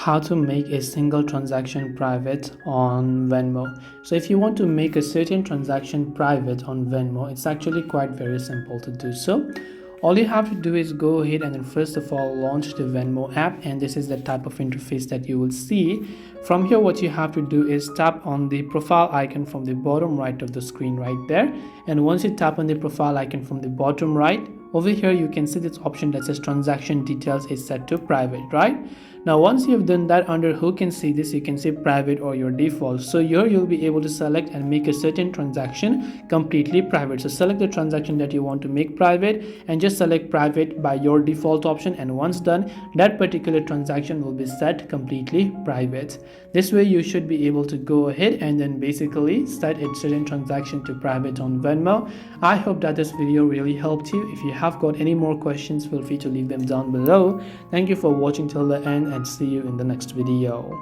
how to make a single transaction private on Venmo. So if you want to make a certain transaction private on Venmo, it's actually quite very simple to do so. All you have to do is go ahead and then first of all launch the Venmo app, and this is the type of interface that you will see. From here, what you have to do is tap on the profile icon from the bottom right of the screen right there, and once you tap on the profile icon from the bottom right, over here you can see this option that says transaction details is set to private, right? Now once you've done that, under who can see this, you can say private or your default. So here you'll be able to select and make a certain transaction completely private. So select the transaction that you want to make private and just select private by your default option, and once done, that particular transaction will be set completely private. This way you should be able to go ahead and then basically set a certain transaction to private on Venmo. I hope that this video really helped you. If you have got any more questions, feel free to leave them down below. Thank you for watching till the end, and see you in the next video.